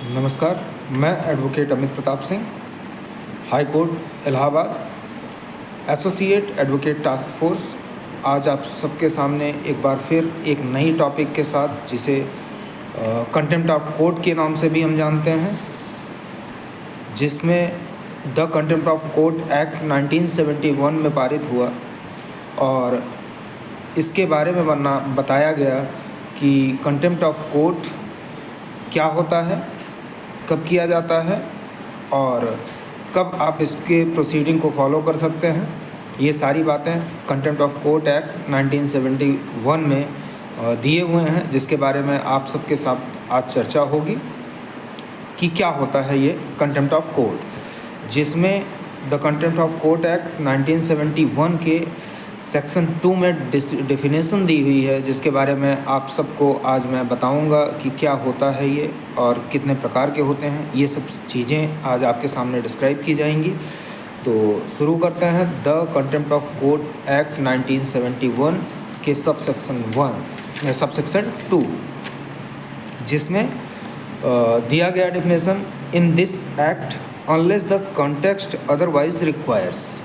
नमस्कार, मैं advocate Amit Pratap Singh, high court Allahabad, associate advocate task force. आज आप सबके सामने एक बार फिर एक नई टॉपिक के साथ, जिसे कंटेम्प्ट ऑफ कोर्ट के नाम से भी हम जानते हैं, जिसमें the contempt of court act 1971 में पारित हुआ और इसके बारे में बताया गया कि कंटेम्प्ट ऑफ कोर्ट क्या होता है, कब किया जाता है और कब आप इसके प्रोसीडिंग को फॉलो कर सकते हैं। ये सारी बातें कंटेम्प्ट ऑफ कोर्ट एक्ट 1971 में दिए हुए हैं, जिसके बारे में आप सबके साथ आज चर्चा होगी कि क्या होता है ये कंटेम्प्ट ऑफ कोर्ट, जिसमें the contempt of court act 1971 के सेक्शन 2 में डेफिनेशन दी हुई है, जिसके बारे में आप सबको आज मैं बताऊंगा कि क्या होता है ये और कितने प्रकार के होते हैं। ये सब चीज़ें आज आपके सामने डिस्क्राइब की जाएंगी। तो शुरू करते हैं the contempt of court act 1971 के सबसेक्शन 2, जिसमें दिया गया definition, in this act unless the context otherwise requires,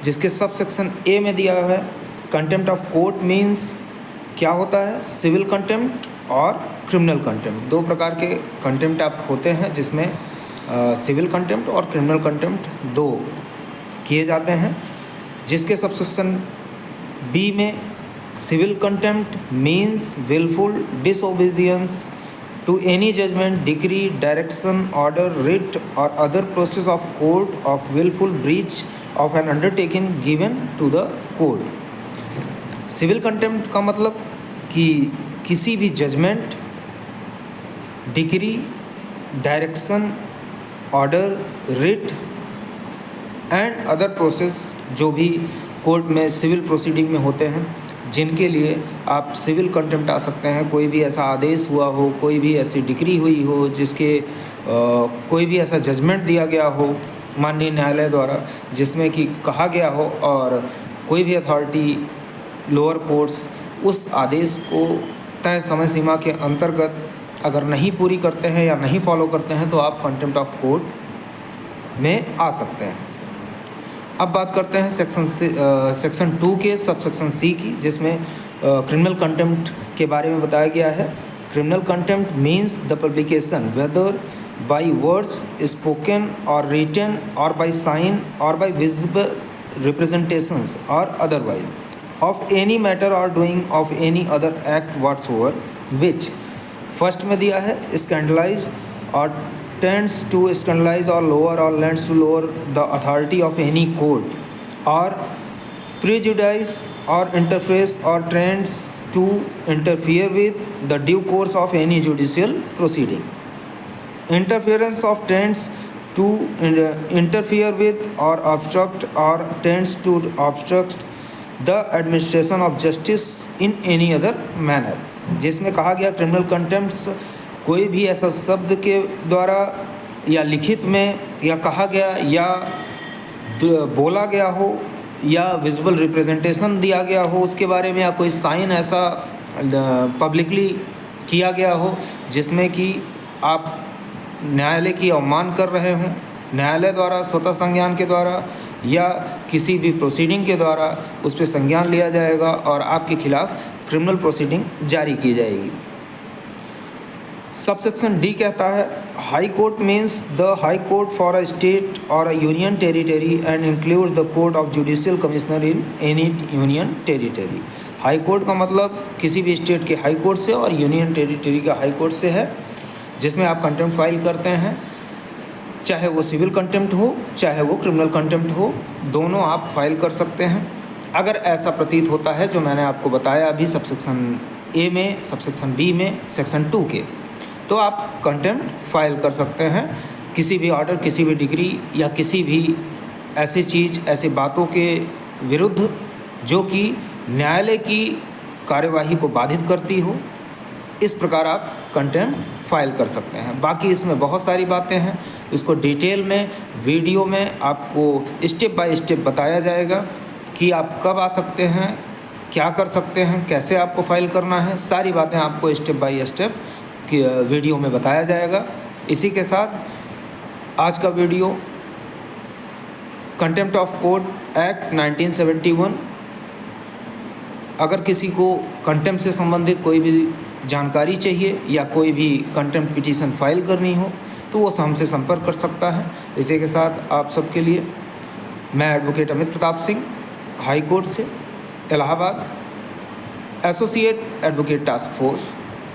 जिसके सबसेक्शन ए में दिया है कंटेम्प्ट ऑफ कोर्ट मीन्स क्या होता है, सिविल कंटेम्प्ट और क्रिमिनल कंटेम्प्ट। दो प्रकार के कंटेम्प्ट आप होते हैं, जिसमें सिविल कंटेम्प्ट और क्रिमिनल कंटेम्प्ट दो किए जाते हैं। जिसके सबसेक्शन बी में civil contempt means wilful disobedience to any judgment, decree, direction, order, writ और other process of court of wilful breach of an undertaking given to the court. Civil contempt का मतलब कि किसी भी judgment, decree, direction, order, writ and other process जो भी court में civil proceeding में होते हैं, जिनके लिए आप सिविल कंटेम्प्ट आ सकते हैं। कोई भी ऐसा आदेश हुआ हो, कोई भी ऐसी डिक्री हुई हो, जिसके कोई भी ऐसा जजमेंट दिया गया हो माननीय न्यायालय द्वारा, जिसमें कि कहा गया हो और कोई भी अथॉरिटी, लोअर कोर्ट्स उस आदेश को तय समय सीमा के अंतर्गत अगर नहीं पूरी करते हैं या नहीं फॉलो करते हैं, तो आप कंटेम्प्ट ऑफ कोर्ट में आ सकते हैं। अब बात करते हैं सेक्शन 2 के सबसेक्शन सी की, जिसमें क्रिमिनल कंटेम्प्ट के बारे में बताया गया है। Criminal contempt means the publication whether by words spoken or written or by sign or by visible representations or otherwise of any matter or doing of any other act whatsoever which first में दिया है scandalize or tends to scandalize or lower or lends to lower the authority of any court or prejudice or interferes or tends to interfere with the due course of any judicial proceeding. Interference of tends to interfere with or obstruct or tends to obstruct the administration of justice in any other manner। जिसमें कहा गया criminal कंटेम्प्ट्स कोई भी ऐसा शब्द के द्वारा या लिखित में या कहा गया या बोला गया हो या विजुअल रिप्रेजेंटेशन दिया गया हो उसके बारे में, या कोई साइन ऐसा पब्लिकली किया गया हो जिसमें कि आप न्यायालय की अवमान कर रहे हों, न्यायालय द्वारा स्वतः संज्ञान के द्वारा या किसी भी प्रोसीडिंग के द्वारा उस पर संज्ञान लिया जाएगा और आपके खिलाफ क्रिमिनल प्रोसीडिंग जारी की जाएगी। सबसेक्शन डी कहता है high court means the high court for a state और a union territory and includes the court of judicial commissioner in any union territory. High court का मतलब किसी भी स्टेट के हाई कोर्ट से और यूनियन टेरिटरी का हाई कोर्ट से है, जिसमें आप कंटेम्प्ट फाइल करते हैं, चाहे वो सिविल कंटेम्प्ट हो चाहे वो क्रिमिनल कंटेम्प्ट हो, दोनों आप फाइल कर सकते हैं। अगर ऐसा प्रतीत होता है जो मैंने आपको बताया अभी सबसेक्शन ए में, सबसेक्शन बी में, सेक्शन 2 के, तो आप कंटेम्प्ट फाइल कर सकते हैं किसी भी ऑर्डर, किसी भी डिग्री या किसी भी ऐसी चीज़, ऐसी बातों के विरुद्ध जो कि न्यायालय की कार्यवाही को बाधित करती हो। इस प्रकार आप कंटेम्प्ट फाइल कर सकते हैं। बाकी इसमें बहुत सारी बातें हैं, इसको डिटेल में वीडियो में आपको स्टेप बाय स्टेप बताया जाएगा कि आप कब आ सकते हैं, क्या कर सकते हैं, कैसे आपको फाइल करना है। सारी बातें आपको स्टेप बाय स्टेप वीडियो में बताया जाएगा। इसी के साथ आज का video contempt of court act 1971, अगर किसी को कंटेम्प्ट से संबंधित कोई भी जानकारी चाहिए या कोई भी कंटेम्प्ट पिटीशन फाइल करनी हो तो वो हमसे संपर्क कर सकता है। इसी के साथ आप सबके लिए मैं advocate Amit Pratap Singh, high court से Allahabad, associate advocate task force,